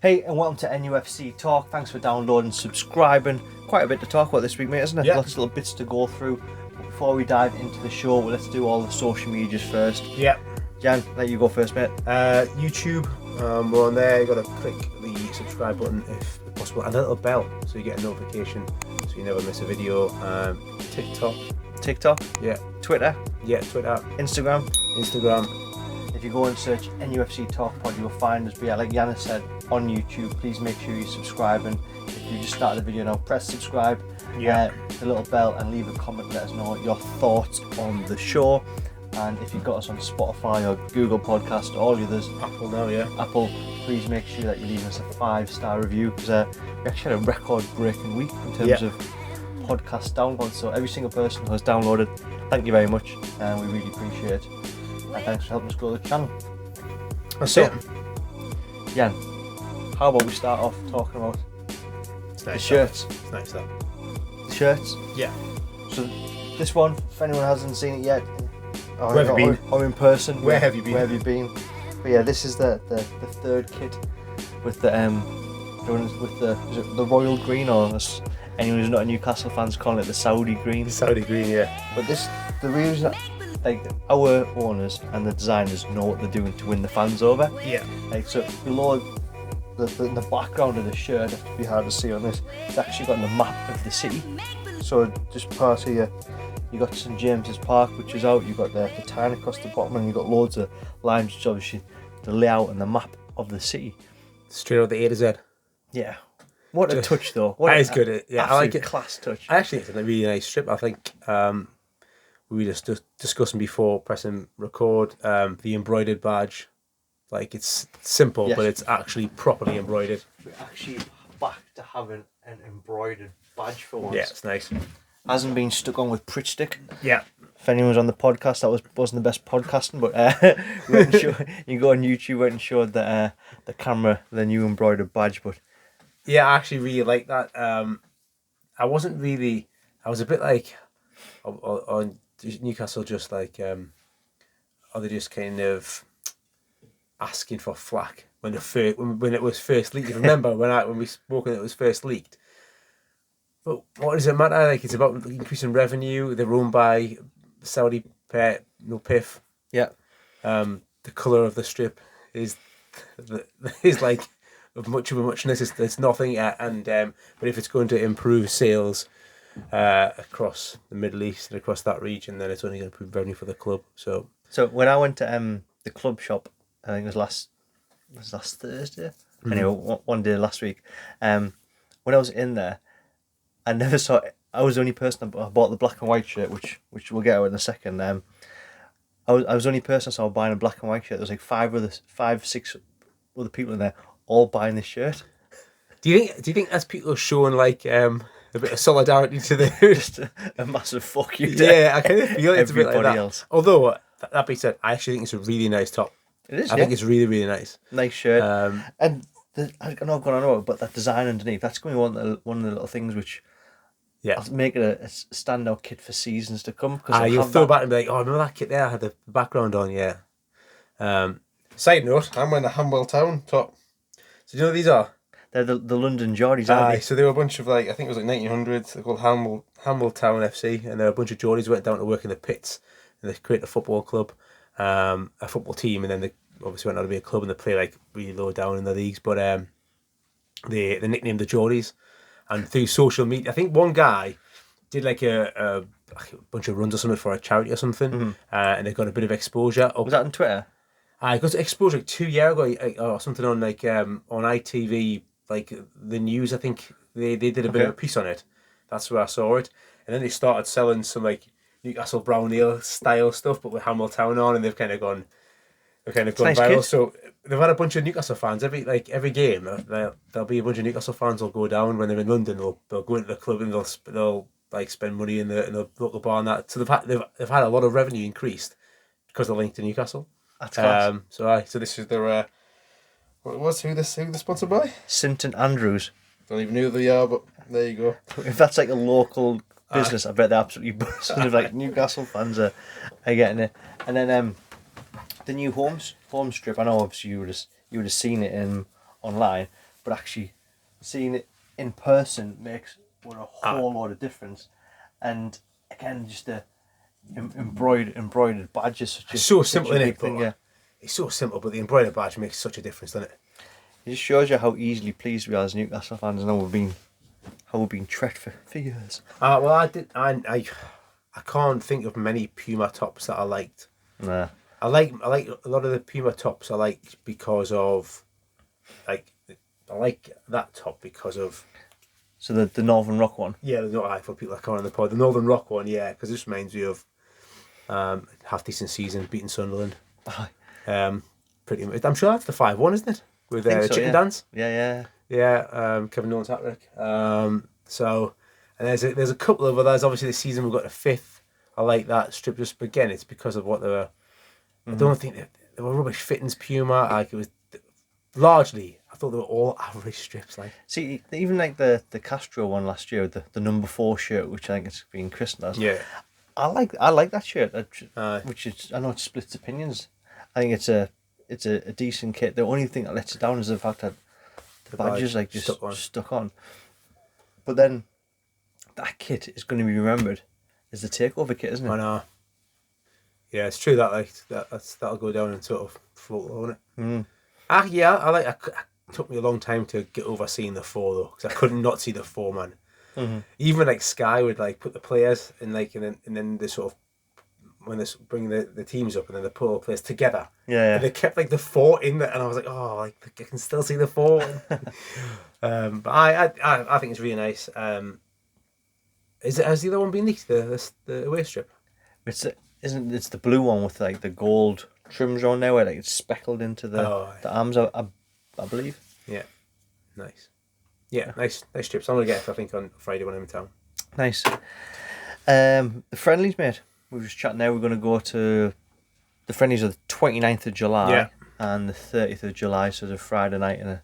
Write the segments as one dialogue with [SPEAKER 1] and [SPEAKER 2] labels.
[SPEAKER 1] Hey, and welcome to NUFC Talk. Thanks for downloading, subscribing. Quite a bit to talk about this week, mate, isn't it?
[SPEAKER 2] Yeah.
[SPEAKER 1] Lots of little bits to go through. Before we dive into the show, let's do all the social medias first.
[SPEAKER 2] Yeah.
[SPEAKER 1] Jan, let you go first, mate.
[SPEAKER 2] YouTube, we're on there. You got to click the subscribe button if possible, and a little bell so you get a notification so you never miss a video. TikTok,
[SPEAKER 1] yeah. Twitter,
[SPEAKER 2] yeah. Twitter,
[SPEAKER 1] Instagram.
[SPEAKER 2] Instagram.
[SPEAKER 1] If you go and search NUFC Talk Pod, you'll find us. But yeah, like Yana said, on YouTube. Please make sure you're subscribing. If you just started the video now, press subscribe.
[SPEAKER 2] Yeah.
[SPEAKER 1] The little bell, and leave a comment. Let us know your thoughts on the show. And if you've got us on Spotify or Google Podcast or all the others,
[SPEAKER 2] Apple now, yeah.
[SPEAKER 1] Apple, please make sure that you leave us a 5-star review, because we actually had a record-breaking week in terms of podcast downloads. So every single person who has downloaded, thank you very much, and we really appreciate it. And thanks for helping us grow the channel.
[SPEAKER 2] That's it.
[SPEAKER 1] Jan, how about we start off talking about the shirts?
[SPEAKER 2] It's nice that.
[SPEAKER 1] The shirts?
[SPEAKER 2] Yeah.
[SPEAKER 1] So this one, if anyone hasn't seen it yet,
[SPEAKER 2] Where have you been?
[SPEAKER 1] Or in person,
[SPEAKER 2] Where have you been?
[SPEAKER 1] Where have you been? But yeah, this is the third kit with the is it the royal green, or as anyone who's not a Newcastle fan's calling it the Saudi green.
[SPEAKER 2] Saudi green, yeah.
[SPEAKER 1] But the reason, like, our owners and the designers know what they're doing to win the fans over.
[SPEAKER 2] Yeah.
[SPEAKER 1] Like, so below the background of the shirt, it have to be hard to see on this, it's actually got the map of the city. So just past here, you got St James's Park, which is out. You got the town across the bottom, and you got loads of lines, which is obviously the layout and the map of the city.
[SPEAKER 2] Straight out the A to Z.
[SPEAKER 1] Yeah. What a touch, though. What
[SPEAKER 2] that is good. Yeah, I like it.
[SPEAKER 1] Class touch.
[SPEAKER 2] I actually think it's a really nice strip. I think we were just discussing before pressing record, the embroidered badge. Like, it's simple, but it's actually properly embroidered.
[SPEAKER 1] We're actually back to having an embroidered badge for once.
[SPEAKER 2] Yeah, it's nice.
[SPEAKER 1] Hasn't been stuck on with Pritt stick.
[SPEAKER 2] Yeah.
[SPEAKER 1] If anyone's on the podcast, that wasn't the best podcasting, but you go on YouTube, went and showed the camera the new embroidered badge. But
[SPEAKER 2] yeah, I actually really like that. I was a bit like, on Newcastle, just like, are they just kind of asking for flack when it was first leaked? Remember when we spoke and it was first leaked? But what does it matter? Like, it's about increasing revenue. They're owned by Saudi PIF.
[SPEAKER 1] yeah,
[SPEAKER 2] the colour of the strip is like of much of a muchness. It's nothing. But if it's going to improve sales across the Middle East and across that region, then it's only going to improve revenue for the club. So
[SPEAKER 1] when I went to the club shop, I think it was last Thursday. Mm-hmm. Anyway, one day last week. When I was in there, I never saw it. I was the only person I bought the black and white shirt, which we'll get out in a second. I was the only person I saw buying a black and white shirt. There was like 6 other people in there, all buying this shirt.
[SPEAKER 2] Do you think that's people showing like a bit of solidarity to the
[SPEAKER 1] just a massive fuck you?
[SPEAKER 2] Yeah, I kind of feel it's a bit like that.
[SPEAKER 1] Else.
[SPEAKER 2] Although that being said, I actually think it's a really nice top.
[SPEAKER 1] It is.
[SPEAKER 2] I think it's really, really nice.
[SPEAKER 1] Nice shirt. And I know I've gone on about, but that design underneath, that's going to be one of the little things which.
[SPEAKER 2] Yeah,
[SPEAKER 1] I'll make it a standout kit for seasons to come.
[SPEAKER 2] You'll throw back and be like, oh, remember that kit there? I had the background on, yeah. Side note, I'm wearing a Hamwell Town top. So do you know what these are?
[SPEAKER 1] They're the London Geordies, aren't they?
[SPEAKER 2] So they were a bunch of, like, I think it was like 1900s. They're called Hamwell Town FC, and they're a bunch of Geordies who went down to work in the pits, and they created a football club, a football team, and then they obviously went on to be a club, and they play like really low down in the leagues. But they nicknamed the Geordies. And through social media, I think one guy did like a bunch of runs or something for a charity or something,
[SPEAKER 1] mm-hmm.
[SPEAKER 2] And they got a bit of exposure.
[SPEAKER 1] Was that on Twitter?
[SPEAKER 2] I got exposure like 2 years ago or something on like on ITV, like the news. I think they did a bit of a piece on it. That's where I saw it, and then they started selling some like Newcastle Brown Ale style stuff, but with Hamwell Town on, and they've kind of gone nice viral. Kid. So they've had a bunch of Newcastle fans every game. There'll be a bunch of Newcastle fans will go down when they're in London. They'll go into the club and they'll like spend money in the local bar and that. So they've had a lot of revenue increased because they're linked to Newcastle.
[SPEAKER 1] That's class.
[SPEAKER 2] So this is their who they're sponsored by?
[SPEAKER 1] St Andrews.
[SPEAKER 2] Don't even know who they are, but there you go.
[SPEAKER 1] If that's like a local business, I bet they're absolutely buzzing. Like Newcastle fans are getting it. And then the new home strip. I know obviously you would have seen it online, but actually seeing it in person makes a whole lot of difference. And again, just the embroidered badges.
[SPEAKER 2] It's so simple,
[SPEAKER 1] such a
[SPEAKER 2] isn't
[SPEAKER 1] big
[SPEAKER 2] it?
[SPEAKER 1] thing,
[SPEAKER 2] But
[SPEAKER 1] yeah.
[SPEAKER 2] it's so simple, but the embroidered badge makes such a difference, doesn't it?
[SPEAKER 1] It just shows you how easily pleased we are as Newcastle fans, and how we've been treated for years.
[SPEAKER 2] Well, I can't think of many Puma tops that I liked.
[SPEAKER 1] Nah.
[SPEAKER 2] I like a lot of the Puma tops. I like because of I like that top because of
[SPEAKER 1] So the Northern Rock one.
[SPEAKER 2] yeah. There's not for people that come on the pod. The Northern Rock one, yeah, because this reminds me of half decent season beating Sunderland. Pretty much. I'm sure that's the 5-1, isn't it? With the chicken dance.
[SPEAKER 1] Yeah.
[SPEAKER 2] Kevin Nolan's hat trick. So, and there's a couple of others. Obviously, this season we've got a 5th. I like that strip. Just again, it's because of what they were. I don't think they were rubbish fittings. Puma, like it was largely. I thought they were all average strips. Like
[SPEAKER 1] See, even like the Castro one last year, the number 4 shirt, which I think it's been christened as.
[SPEAKER 2] yeah,
[SPEAKER 1] I like that shirt, which is, I know it splits opinions. I think it's a decent kit. The only thing that lets it down is the fact that the badge is like just stuck on. But then that kit is going to be remembered as the takeover kit, isn't it?
[SPEAKER 2] I know. Yeah, it's true that that'll go down in sort of folklore, won't it? It took me a long time to get over seeing the 4 though, because I couldn't not see the 4 man. Even like Sky would like put the players in like and then they sort of when they bring the teams up and then they put all the players together.
[SPEAKER 1] Yeah.
[SPEAKER 2] And they kept like the 4 in there, and I was like, oh, like I can still see the 4. But I think it's really nice. Has the other one been leaked? The away strip?
[SPEAKER 1] It's the blue one with like the gold trims on there, where like it's speckled into the arms. I believe.
[SPEAKER 2] Yeah, nice. Yeah, nice strips. I'm gonna get it, I think, on Friday when I'm in town.
[SPEAKER 1] Nice. The friendlies, mate. We were just chatting there. We're going to go to the friendlies of the 29th of July and the 30th of July. So the Friday night and a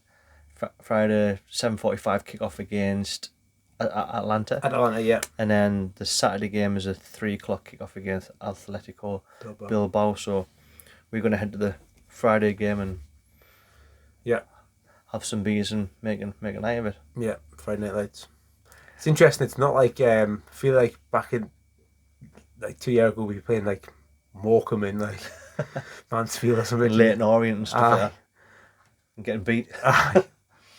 [SPEAKER 1] Friday 7:45 kickoff against Atlanta.
[SPEAKER 2] Yeah.
[SPEAKER 1] And then the Saturday game is a 3 o'clock kickoff against Atletico Bilbao. So we're going to head to the Friday game and have some beers and make a night of it. Yeah,
[SPEAKER 2] Friday night lights. It's interesting. It's not like I feel like back in like 2 years ago we were playing like Morecambe in like Mansfield or something.
[SPEAKER 1] Leighton Orient and stuff like that. And getting beat.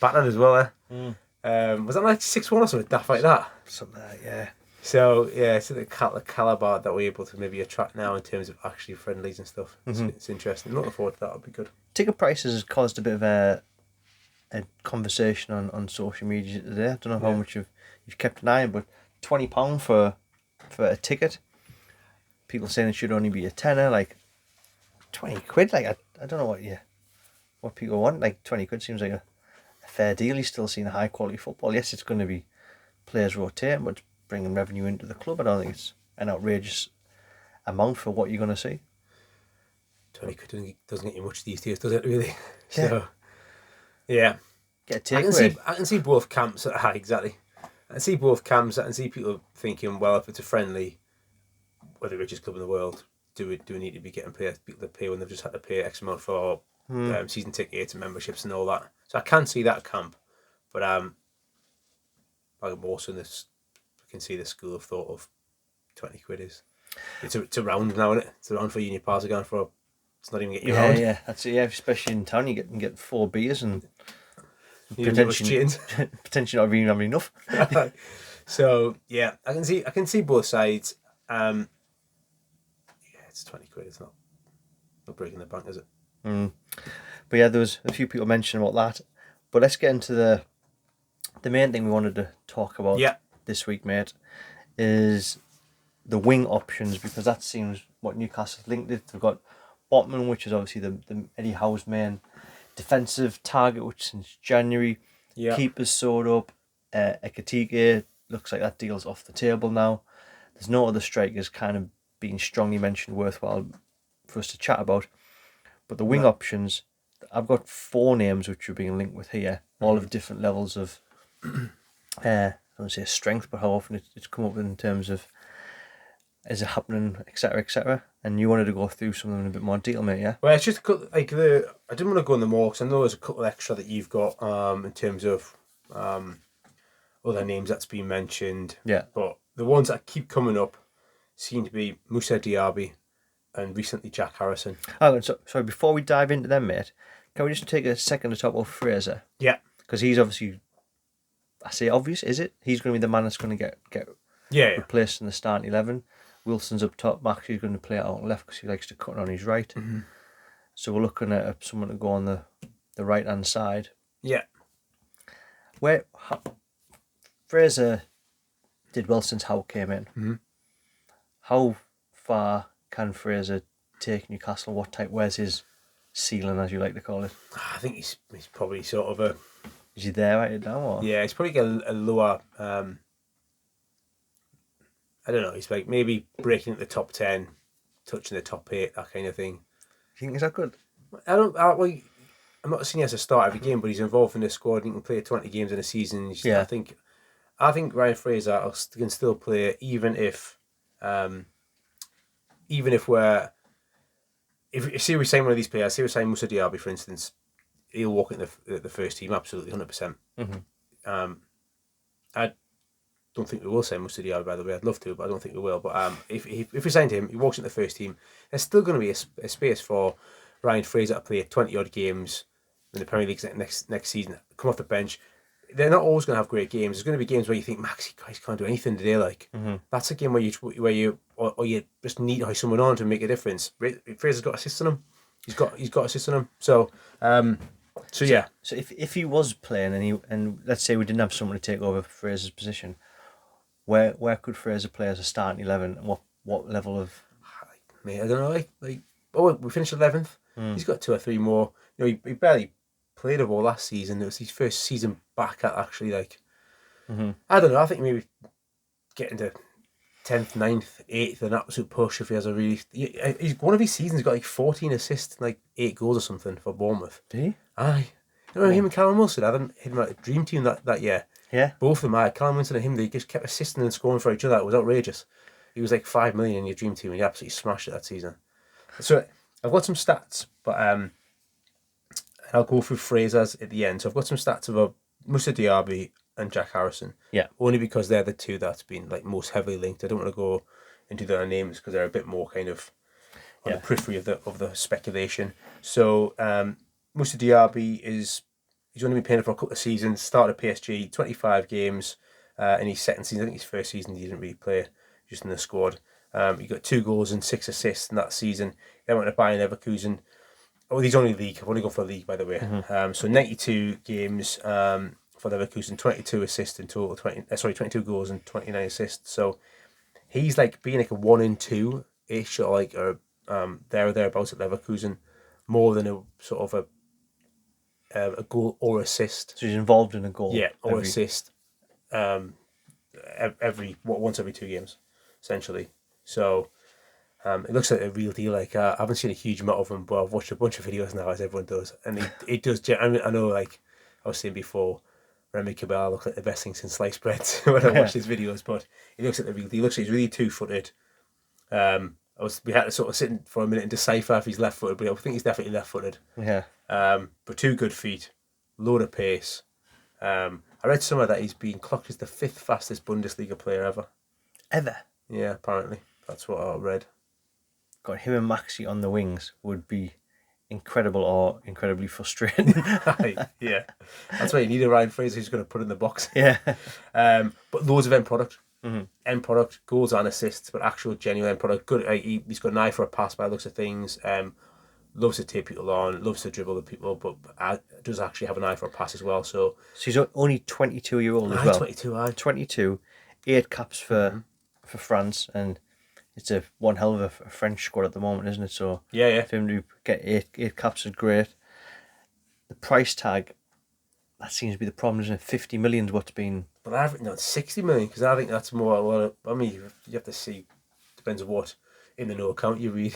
[SPEAKER 2] Battered as well, was that like 6-1 or something daft like that?
[SPEAKER 1] Something like that, yeah.
[SPEAKER 2] So yeah, it's the calibre that we're able to maybe attract now in terms of actually friendlies and stuff. It's interesting. Looking forward to that. It'll be good.
[SPEAKER 1] Ticket prices has caused a bit of a conversation on social media today. I don't know how much you've kept an eye on, but £20 for a ticket. People saying it should only be a tenner, like 20 quid. Like I don't know what people want. Like 20 quid seems like a fair deal. You're still seeing high quality football. Yes, it's going to be players rotating, but it's bringing revenue into the club. I don't think it's an outrageous amount for what you're going to see.
[SPEAKER 2] 20 quid doesn't get you much these days, does it really? So yeah,
[SPEAKER 1] get a takeaway.
[SPEAKER 2] I can see both camps. Exactly. I see both camps. I can see people thinking, well, if it's a friendly, we're the richest club in the world, do we need to be getting people to pay when they've just had to pay X amount for season tickets and memberships and all that? So I can see that camp, but I'm also in this. I can see the school of thought of 20 quid is. It's a round now, isn't it? It's a round for you and your pals again for. It's not even getting you around.
[SPEAKER 1] Yeah, that's it. Yeah, especially in town, you get 4 beers and
[SPEAKER 2] potentially
[SPEAKER 1] not even having enough.
[SPEAKER 2] So yeah, I can see both sides. Yeah, it's 20 quid. It's not breaking the bank, is it?
[SPEAKER 1] But yeah, there was a few people mentioning about that. But let's get into the main thing we wanted to talk about this week, mate, is the wing options, because that seems what Newcastle linked it. They've got Botman, which is obviously the Eddie Howe's main defensive target, which since January. Keepers sewed up. Ekatike looks like that deal's off the table now. There's no other strikers kind of being strongly mentioned worthwhile for us to chat about. But the wing options, I've got 4 names which are being linked with here, all of different levels of, I don't want to say strength, but how often it's come up in terms of is it happening, etc., etc. And you wanted to go through some of them in a bit more detail, mate, yeah?
[SPEAKER 2] Well, it's just like I didn't want to go on them all because I know there's a couple extra that you've got in terms of other names that's been mentioned.
[SPEAKER 1] Yeah.
[SPEAKER 2] But the ones that keep coming up seem to be Moussa Diaby and recently Jack Harrison.
[SPEAKER 1] Oh, so before we dive into them, mate, can we just take a second to talk about Fraser?
[SPEAKER 2] Yeah.
[SPEAKER 1] Because he's obviously, I say obvious, is it? He's going to be the man that's going to get
[SPEAKER 2] Yeah.
[SPEAKER 1] replaced in the starting 11. Wilson's up top. Max is going to play out left because he likes to cut on his right.
[SPEAKER 2] Mm-hmm.
[SPEAKER 1] So we're looking at someone to go on the right hand side.
[SPEAKER 2] Yeah.
[SPEAKER 1] Fraser did well since Howe came in.
[SPEAKER 2] Mm-hmm.
[SPEAKER 1] How far can Fraser take Newcastle? Where's his ceiling, as you like to call it?
[SPEAKER 2] I think he's probably sort of a...
[SPEAKER 1] Is he there right now? Or?
[SPEAKER 2] Yeah, he's probably got a lower... I don't know, he's like maybe breaking at the top 10, touching the top 8, that kind of thing.
[SPEAKER 1] You think he's that good?
[SPEAKER 2] I'm not saying he has to start every game, but he's involved in the squad and he can play 20 games in a season.
[SPEAKER 1] Yeah.
[SPEAKER 2] I think Ryan Fraser can still play even if say we sign one of these players, say we sign Moussa Diaby, for instance, he'll walk in the first team absolutely 100%.
[SPEAKER 1] Mm-hmm.
[SPEAKER 2] I don't think we will sign Moussa Diaby, by the way. I'd love to, but I don't think we will. But if we signed him, he walks in the first team. There's still going to be a space for Ryan Fraser to play 20-odd games in the Premier League next season, come off the bench. They're not always going to have great games. There's going to be games where you think, Max, you guys can't do anything today. Like that's a game where you just need to have someone on to make a difference. Fraser's got assists on him. He's got assists on him. So yeah.
[SPEAKER 1] So if he was playing and let's say we didn't have someone to take over Fraser's position, where could Fraser play as a starting 11? And what level of?
[SPEAKER 2] Mate, I don't know. We finished 11th. He's got 2 or 3 more. You know, he barely played a ball last season. It was his first season back at actually I don't know. I think maybe getting to 10th, 9th, 8th, an absolute push if he has a really. One of his seasons got like 14 assists and like 8 goals or something for Bournemouth.
[SPEAKER 1] Did he?
[SPEAKER 2] Aye. You know him and Callum Wilson had him at a dream team that year.
[SPEAKER 1] Yeah.
[SPEAKER 2] Both of them, Callum Wilson and him, they just kept assisting and scoring for each other. It was outrageous. He was like 5 million in your dream team and he absolutely smashed it that season. So I've got some stats, but I'll go through Fraser's at the end. So I've got some stats about Moussa Diaby and Jack Harrison.
[SPEAKER 1] Yeah.
[SPEAKER 2] Only because they're the two that's been like most heavily linked. I don't want to go into their names because they're a bit more kind of on the periphery of the speculation. So Moussa Diaby he's only been playing for a couple of seasons. Started at PSG, 25 games in his second season. I think his first season he didn't really play, just in the squad. He got 2 goals and 6 assists in that season. Then went to Bayern Leverkusen. Oh, he's only league. I've only gone for league, by the way. So 92 games for Leverkusen, 22 assists in total. 22 goals and 29 assists. So he's like being like a 1 and 2 ish, or like there or thereabouts at Leverkusen, more than a sort of a goal or assist.
[SPEAKER 1] So he's involved in a goal.
[SPEAKER 2] Yeah, or assist. Once every 2 games, essentially. So it looks like a real deal. Like I haven't seen a huge amount of him, but I've watched a bunch of videos now, as everyone does, and it does. I know, like I was saying before, Remy Cabell looked like the best thing since sliced bread when I watched his videos. But he looks like the real deal. He looks like he's really 2-footed. We had to sort of sit for a minute and decipher if he's left-footed, but I think he's definitely left-footed.
[SPEAKER 1] Yeah.
[SPEAKER 2] But 2 good feet, load of pace. I read somewhere that he's been clocked as the 5th fastest Bundesliga player ever.
[SPEAKER 1] Ever?
[SPEAKER 2] Yeah, apparently. That's what I read.
[SPEAKER 1] God, him and Maxi on the wings would be incredible or incredibly frustrating.
[SPEAKER 2] Yeah. That's why you need a Ryan Fraser who's going to put in the box.
[SPEAKER 1] Yeah.
[SPEAKER 2] But loads of end product.
[SPEAKER 1] Mm-hmm.
[SPEAKER 2] End product, goals and assists, but actual genuine end product. Good. He's got an eye for a pass by the looks of things. Loves to take people on, loves to dribble the people, but does actually have an eye for a pass as well. So
[SPEAKER 1] he's only 22-year-old as well.
[SPEAKER 2] 22,
[SPEAKER 1] 22, 8 caps for France, and it's one hell of a French squad at the moment, isn't it? So
[SPEAKER 2] yeah.
[SPEAKER 1] For him to get 8 caps is great. The price tag, that seems to be the problem, isn't it? 50 million is what's been.
[SPEAKER 2] But I think 60 million, because I think that's more. I mean, you have to see. Depends on what in the no account you read.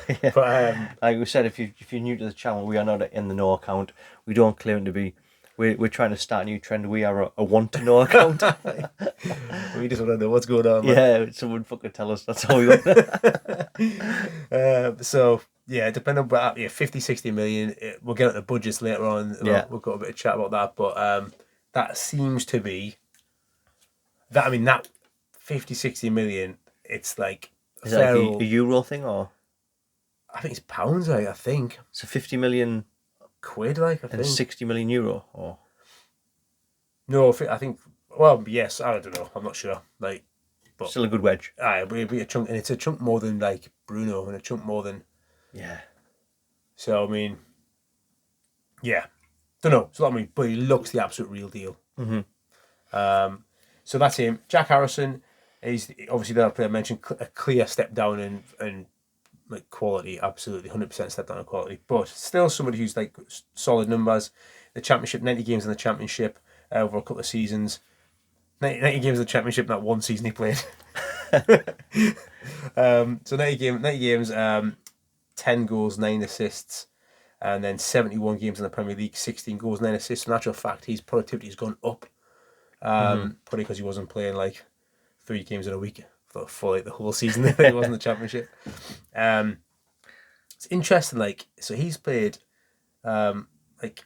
[SPEAKER 1] Yeah.
[SPEAKER 2] But
[SPEAKER 1] like we said, if you're new to the channel, we are not in the no account. We don't claim to be. we're trying to start a new trend. We are a want to know account.
[SPEAKER 2] We just want to know what's going on, man.
[SPEAKER 1] Yeah, someone fucking tell us. That's all we want.
[SPEAKER 2] So yeah, depending on what, 50, 60 million. We'll get into budgets later on.
[SPEAKER 1] Yeah.
[SPEAKER 2] We've got a bit of chat about that, but that seems to be that. I mean, that 50, 60 million. It's like
[SPEAKER 1] Is that like a euro thing, or
[SPEAKER 2] I think it's pounds. I think
[SPEAKER 1] it's a 50 million
[SPEAKER 2] quid. Like I
[SPEAKER 1] and
[SPEAKER 2] think
[SPEAKER 1] 60 million euro, or
[SPEAKER 2] no. I think. Well, yes. I don't know. I'm not sure. Like, but
[SPEAKER 1] still a good wedge.
[SPEAKER 2] it'll be a chunk, and it's a chunk more than like Bruno, and a chunk more than.
[SPEAKER 1] Yeah.
[SPEAKER 2] So I mean, yeah, don't know. So I mean, but he looks the absolute real deal. So that's him. Jack Harrison is obviously the other player I mentioned, a clear step down in like quality, absolutely 100% step down in quality, but still somebody who's like solid numbers. The championship, 90 games in the championship over a couple of seasons. 90 games in the championship, that one season he played. So 90 games, 10 goals, 9 assists, and then 71 games in the Premier League, 16 goals, 9 assists. In actual fact, his productivity has gone up, probably because he wasn't playing like 3 games in a week for like the whole season that he was in the championship. It's interesting, like, so he's played like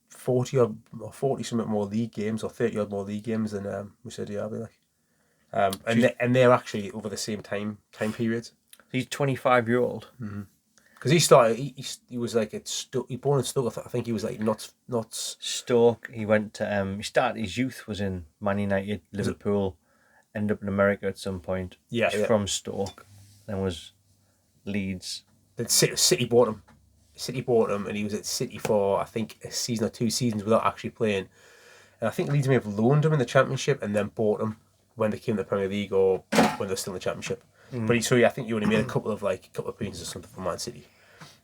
[SPEAKER 2] 40 or 40 something more league games, or 30 odd more league games than Moussa Diaby, like. And they're actually over the same time period.
[SPEAKER 1] He's 25-year-old.
[SPEAKER 2] Because he started, he was like he born in Stoke. I think he was like not
[SPEAKER 1] Stoke. He went to he started his youth was in Man United, Liverpool, ended up in America at some point.
[SPEAKER 2] Yeah,
[SPEAKER 1] He's from Stoke, then was Leeds.
[SPEAKER 2] Then City bought him. City bought him, and he was at City for I think a season or 2 seasons without actually playing. And I think Leeds may have loaned him in the Championship and then bought him when they came to the Premier League or when they're still in the Championship. But I think he only made a couple of appearances or something for Man City.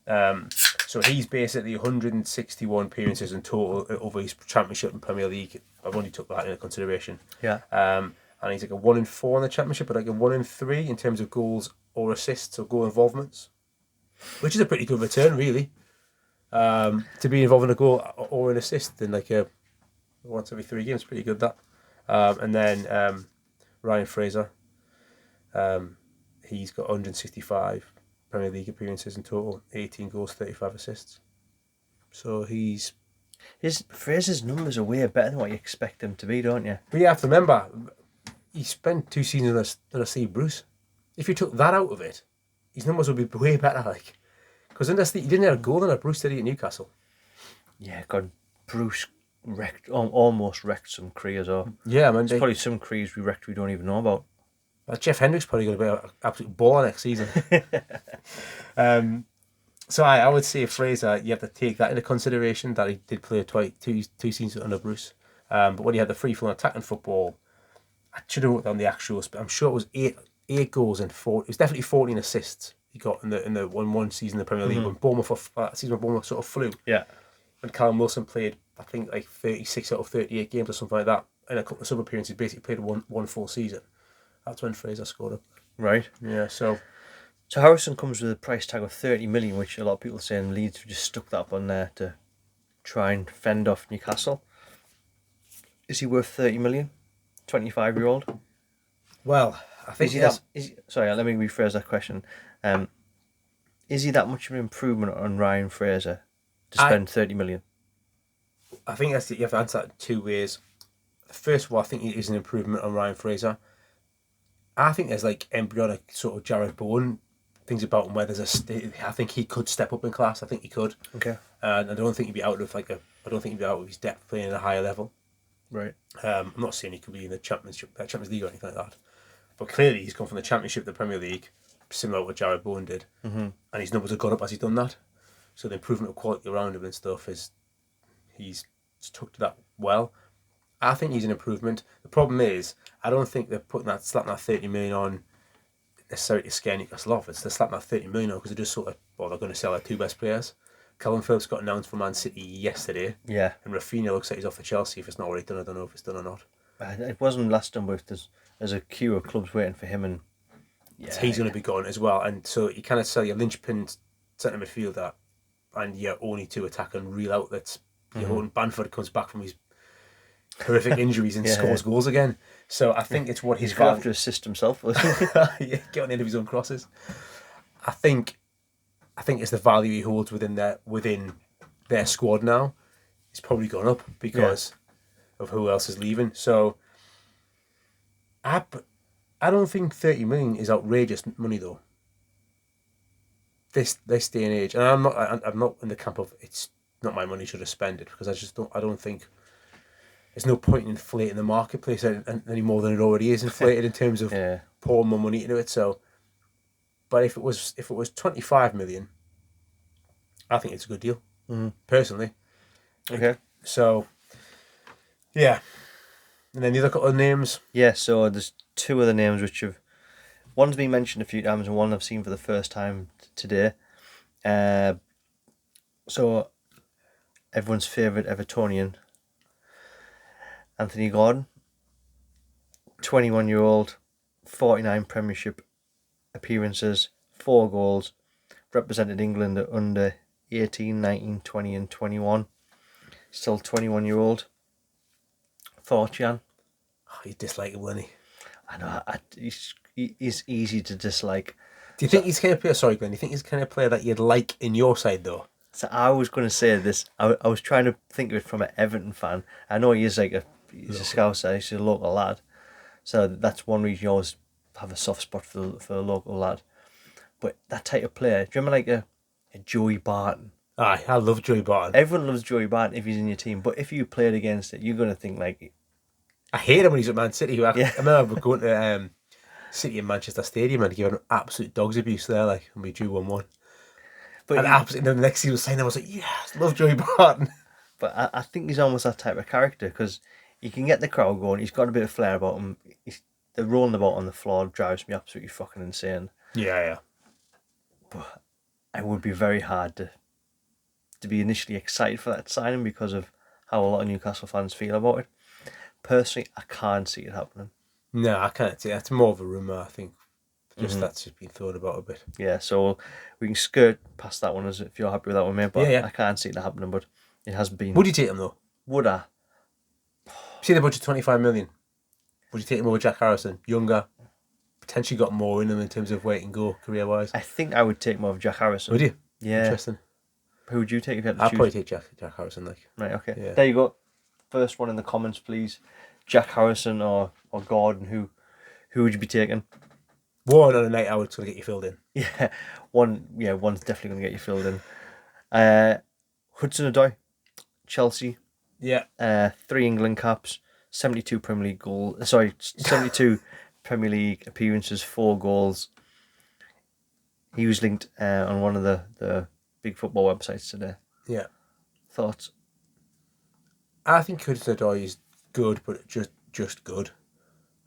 [SPEAKER 2] So he's basically 161 appearances in total over his Championship and Premier League. I've only took that into consideration.
[SPEAKER 1] Yeah.
[SPEAKER 2] And he's like a 1 in 4 in the Championship, but like a 1 in 3 in terms of goals or assists or goal involvements, which is a pretty good return, really. To be involved in a goal or an assist in like a once every 3 games, pretty good that. And then Ryan Fraser, he's got 165 Premier League appearances in total, 18 goals, 35 assists. So
[SPEAKER 1] Fraser's numbers are way better than what you expect him to be, don't you?
[SPEAKER 2] But you have to remember, he spent 2 seasons in a Steve Bruce. If you took that out of it, his numbers would be way better, like. Because he didn't have a goal in a Bruce, did he, at Newcastle?
[SPEAKER 1] Yeah, God, Bruce almost wrecked some careers, or
[SPEAKER 2] yeah, man.
[SPEAKER 1] There's probably some careers we wrecked we don't even know about.
[SPEAKER 2] Jeff Hendrick's probably going to be an absolute baller next season. So I would say Fraser, you have to take that into consideration, that he did play two seasons under Bruce. But when he had the free-flowing attacking football, I should have wrote down the actual. I'm sure it was eight goals and 4. It was definitely 14 assists he got in the one season in the Premier League when Bournemouth season when Bournemouth sort of flew.
[SPEAKER 1] Yeah.
[SPEAKER 2] When Callum Wilson played, I think like 36 out of 38 games or something like that, and a couple of sub appearances, basically played one full season. That's when Fraser scored up.
[SPEAKER 1] Right.
[SPEAKER 2] Yeah. So
[SPEAKER 1] Harrison comes with a price tag of 30 million, which a lot of people are saying Leeds have just stuck that up on there to try and fend off Newcastle. Is he worth 30 million? 25-year-old?
[SPEAKER 2] Well, I think
[SPEAKER 1] sorry, let me rephrase that question. Is he that much of an improvement on Ryan Fraser to spend 30 million?
[SPEAKER 2] I think you have to answer that 2 ways. First of all, I think he is an improvement on Ryan Fraser. I think there's like embryonic sort of Jared Bowen things about him where there's I think he could step up in class. I think he could.
[SPEAKER 1] Okay.
[SPEAKER 2] And I don't think he'd be out of his depth playing at a higher level.
[SPEAKER 1] Right.
[SPEAKER 2] I'm not saying he could be in the Champions League or anything like that, but clearly he's gone from the Championship to the Premier League, similar to what Jared Bowen did, and his numbers have gone up as he's done that. So the improvement of quality around him and stuff he's stuck to that well. I think he's an improvement. The problem is, I don't think they're slapping that 30 million on necessarily to scare Newcastle off. They're slapping that 30 million on because they're just they're going to sell their 2 best players. Callum Phillips got announced for Man City yesterday. Yeah. And Rafinha looks like he's off for Chelsea. If it's not already done, I don't know if it's done or not.
[SPEAKER 1] It wasn't last done, but there's a queue of clubs waiting for him, and
[SPEAKER 2] he's going to be gone as well. And so you kind of sell your linchpin centre midfielder and your only 2 attack and real outlets You're hoping Bamford comes back from his horrific injuries and
[SPEAKER 1] Yeah.
[SPEAKER 2] scores goals again. So I think it's what
[SPEAKER 1] He's
[SPEAKER 2] his
[SPEAKER 1] going to
[SPEAKER 2] value.
[SPEAKER 1] have to assist himself.
[SPEAKER 2] Yeah, get on the end of his own crosses. I think it's the value he holds within their squad now. It's probably gone up because of who else is leaving. So I don't think 30 million is outrageous money though. This day and age, and I'm not in the camp of it's not my money, should have spent it, because I don't think there's no point in inflating the marketplace any more than it already is inflated in terms of pouring more money into it. So, but if it was 25 million, I think it's a good deal, personally.
[SPEAKER 1] Okay.
[SPEAKER 2] So, yeah. And then the other couple of names.
[SPEAKER 1] Yeah, so there's two other names which one's been mentioned a few times and one I've seen for the first time today. So everyone's favourite Evertonian, Anthony Gordon, 21-year-old, 49 Premiership appearances, 4 goals, represented England at under 18, 19, 20 and 21. Still 21-year-old. Thoughts, Jan?
[SPEAKER 2] Oh, he's dislikable, isn't he?
[SPEAKER 1] I know, he's easy to dislike.
[SPEAKER 2] Do you think he's kind of player? Sorry, Glenn. Do you think he's the kind of player that you'd like in your side, though?
[SPEAKER 1] So I was going to say this. I was trying to think of it from an Everton fan. I know he's a Scouser. He's a local lad, so that's one reason you always have a soft spot for a local lad. But that type of player, do you remember like a Joey Barton?
[SPEAKER 2] Aye, I love Joey Barton.
[SPEAKER 1] Everyone loves Joey Barton if he's in your team, but if you played against it, you're going to think like,
[SPEAKER 2] I hate him when he's at Man City. I remember going to City and Manchester Stadium and giving him absolute dog's abuse there, like, and we drew 1-1.
[SPEAKER 1] but
[SPEAKER 2] And absolutely, the next he was saying, I was like, yes, love Joey Barton.
[SPEAKER 1] But I think he's almost that type of character because he can get the crowd going. He's got a bit of flair about him. The rolling about on the floor drives me absolutely fucking insane.
[SPEAKER 2] Yeah.
[SPEAKER 1] But it would be very hard to be initially excited for that signing because of how a lot of Newcastle fans feel about it. Personally, I can't see it happening.
[SPEAKER 2] No, I can't see. That's more of a rumour, I think. That's just been thought about a bit.
[SPEAKER 1] Yeah, so we can skirt past that one as if you're happy with that one, mate. But
[SPEAKER 2] Yeah.
[SPEAKER 1] I can't see it happening, but it has been.
[SPEAKER 2] Would you take him, though?
[SPEAKER 1] Would I?
[SPEAKER 2] See the budget, 25 million. Would you take him over Jack Harrison? Younger, potentially got more in him in terms of weight and go career-wise.
[SPEAKER 1] I think I would take more of Jack Harrison.
[SPEAKER 2] Would you?
[SPEAKER 1] Yeah.
[SPEAKER 2] Interesting.
[SPEAKER 1] Who would you take if you had to
[SPEAKER 2] I'd
[SPEAKER 1] choose?
[SPEAKER 2] probably take Jack Harrison, like.
[SPEAKER 1] Right, okay.
[SPEAKER 2] Yeah.
[SPEAKER 1] There you go. First one in the comments, please. Jack Harrison or Gordon, who would you be taking?
[SPEAKER 2] One on a night out to get you filled in.
[SPEAKER 1] Yeah, one's definitely going to get you filled in. Hudson-Odoi, Chelsea.
[SPEAKER 2] Yeah.
[SPEAKER 1] 3 England caps, 72 Premier League goals. Sorry, 72 Premier League appearances, 4 goals. He was linked on one of the big football websites today.
[SPEAKER 2] Yeah.
[SPEAKER 1] Thoughts?
[SPEAKER 2] I think Hudson-Odoi is good, but just good.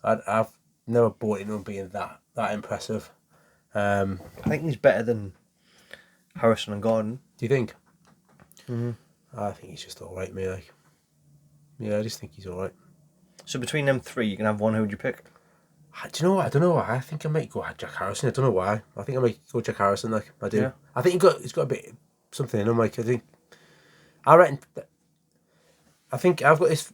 [SPEAKER 2] I've never bought into him being that impressive.
[SPEAKER 1] I think he's better than Harrison and Gordon.
[SPEAKER 2] Do you think?
[SPEAKER 1] Mm-hmm.
[SPEAKER 2] I think he's just all right, mate. Like, yeah, I just think he's all right.
[SPEAKER 1] So between them 3, you can have one. Who would you pick?
[SPEAKER 2] Do you know what? I don't know why. I think I might go Jack Harrison. I don't know why. I think I might go Jack Harrison. Like I do.
[SPEAKER 1] Yeah.
[SPEAKER 2] I think he's got a bit something in him. Like I reckon. I think I've got this.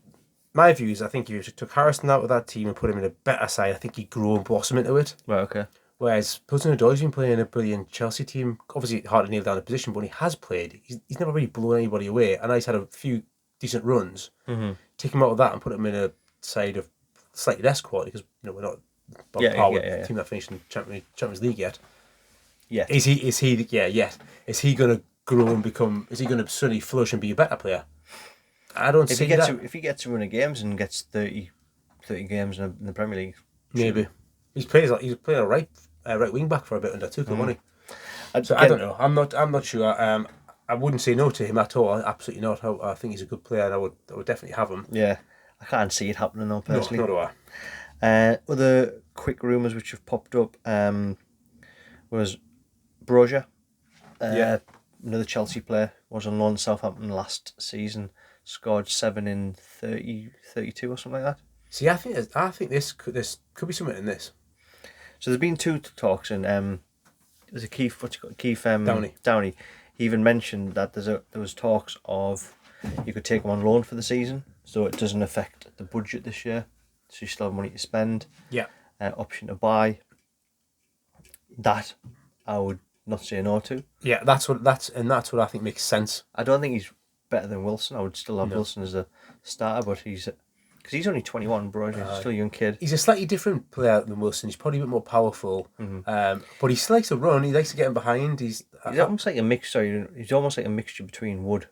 [SPEAKER 2] My view is I think if you took Harrison out of that team and put him in a better side, I think he'd grow and blossom into it.
[SPEAKER 1] Right, okay.
[SPEAKER 2] Whereas Hudson-Odoi's been playing in a brilliant Chelsea team. Obviously, hard to nail down a position, but when he has played, he's never really blown anybody away. And he's had a few decent runs.
[SPEAKER 1] Mm-hmm.
[SPEAKER 2] Take him out of that and put him in a side of slightly less quality because we're not par with the team that finished in Champions League yet.
[SPEAKER 1] Yeah.
[SPEAKER 2] Is he? Yeah, yet. Is he going to grow and become? Is he going to suddenly flourish and be a better player? I don't see that.
[SPEAKER 1] If he gets to run of games and gets 30 games in the Premier League,
[SPEAKER 2] maybe he's played a right wing back for a bit under Tuchel, wasn't he? So I don't know. I'm not sure. I wouldn't say no to him at all. Absolutely not. I think he's a good player, and I would definitely have him.
[SPEAKER 1] Yeah, I can't see it happening though personally.
[SPEAKER 2] No, nor do I.
[SPEAKER 1] Other quick rumours which have popped up was Brozier, another Chelsea player, was on loan to Southampton last season, scored 7 in 32 or something like that.
[SPEAKER 2] See, I think this could be something in this.
[SPEAKER 1] So there's been 2 talks, and there's a Keith
[SPEAKER 2] Downey.
[SPEAKER 1] He even mentioned that there was talks of You could take him on loan for the season, so it doesn't affect the budget this year. So you still have money to spend.
[SPEAKER 2] Yeah.
[SPEAKER 1] Option to buy. That I would not say no to.
[SPEAKER 2] Yeah, that's what I think makes sense.
[SPEAKER 1] I don't think he's better than Wilson. I would still have
[SPEAKER 2] No.
[SPEAKER 1] Wilson as a starter, but because he's only 21, bro. He's still a young kid.
[SPEAKER 2] He's a slightly different player than Wilson. He's probably a bit more powerful, but he still likes to run. He likes to get in behind. He's
[SPEAKER 1] almost like a mix. Sorry, he's almost like a mixture between Wood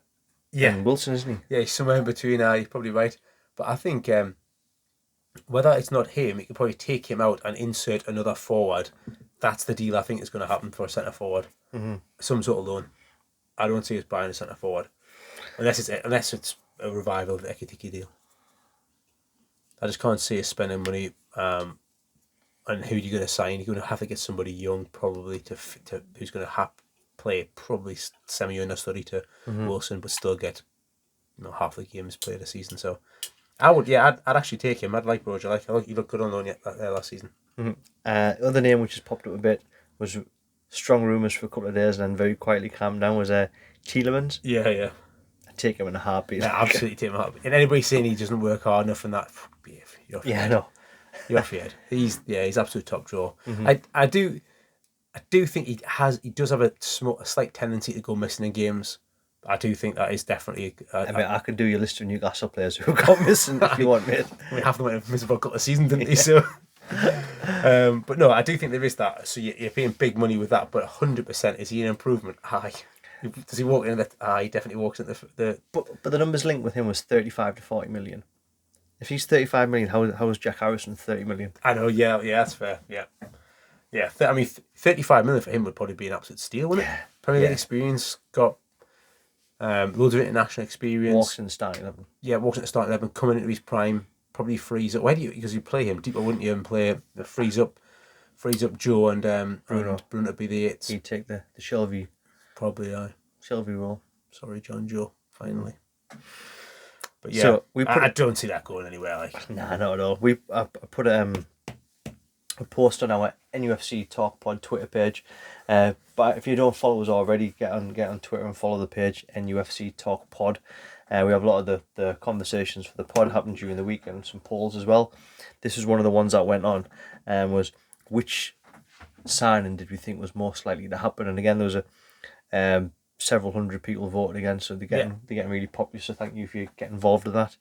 [SPEAKER 1] and Wilson, isn't he?
[SPEAKER 2] Yeah, he's somewhere in between. You're probably right. But I think whether it's not him, you could probably take him out and insert another forward. That's the deal I think is going to happen for a centre forward. Mm-hmm. Some sort of loan. I don't see us buying a centre forward unless it's a revival of the Ekitike deal. I just can't see us spending money. And who are you going to sign? You're going to have to get somebody young probably to who's going to play probably semi-understudy to Wilson, but still get half the games played a season. So I'd actually take him. I'd like Broja. I like he looked good on loan last season.
[SPEAKER 1] Mm-hmm. Other name which has popped up a bit was strong rumours for a couple of days and then very quietly calmed down was Tielemans.
[SPEAKER 2] Yeah.
[SPEAKER 1] I'd take him in a heartbeat.
[SPEAKER 2] Yeah, absolutely take him up. And anybody saying he doesn't work hard enough and that, you're off your head.
[SPEAKER 1] No.
[SPEAKER 2] You're off your head. He's absolute top draw.
[SPEAKER 1] Mm-hmm.
[SPEAKER 2] I do think he does have a slight tendency to go missing in games. I do think that is definitely.
[SPEAKER 1] I could do your list of Newcastle players who got missing if you want, mate.
[SPEAKER 2] We half of them went missing for a couple of seasons, didn't they? So, but no, I do think there is that. So you're paying big money with that, but 100% is he an improvement? Aye. Does he walk in that? He definitely walks in the.
[SPEAKER 1] But the numbers linked with him was 35 to 40 million. If he's 35 million, how is Jack Harrison 30 million?
[SPEAKER 2] I know, yeah, that's fair, yeah. I mean, 35 million for him would probably be an absolute steal, wouldn't it? Premier League experience, got loads of international experience.
[SPEAKER 1] Walks in the starting 11.
[SPEAKER 2] Yeah, walks in the starting 11, coming into his prime, probably frees up. Why do you? Because you play him deeper, wouldn't you? And play frees up Joe and Bruno to be the eights.
[SPEAKER 1] He'd take the Shelby.
[SPEAKER 2] Probably, aye.
[SPEAKER 1] Shelby role.
[SPEAKER 2] Sorry, John Joe. Finally. But yeah,
[SPEAKER 1] so
[SPEAKER 2] I don't see that going anywhere. Like,
[SPEAKER 1] nah, not at all. I put a post on our NUFC Talk Pod Twitter page. But if you don't follow us already, get on Twitter and follow the page NUFC Talk Pod. We have a lot of the conversations for the pod happened during the week and some polls as well. This is one of the ones that went on, was which signing did we think was most likely to happen? And again, there was several hundred people voted again, so they're getting really popular. So thank you if you get involved with that.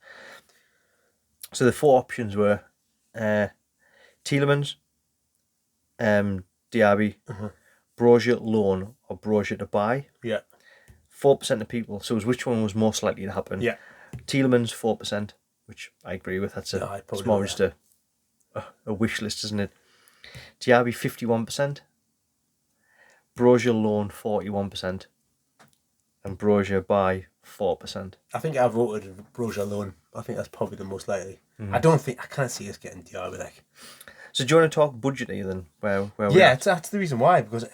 [SPEAKER 1] So the four options were Tielemans, Diaby, Broja loan or Broja to buy.
[SPEAKER 2] Yeah.
[SPEAKER 1] 4% of people. So it was which one was most likely to happen.
[SPEAKER 2] Yeah.
[SPEAKER 1] Tielemans 4%, which I agree with. That's it's more just a wish list, isn't it? Diaby 51%, Broja loan 41%, and Broja buy 4%.
[SPEAKER 2] I think I voted Broja loan. I think that's probably the most likely. I can't see us getting Diaby like.
[SPEAKER 1] So do you want to talk budget then? Where
[SPEAKER 2] that's the reason why, because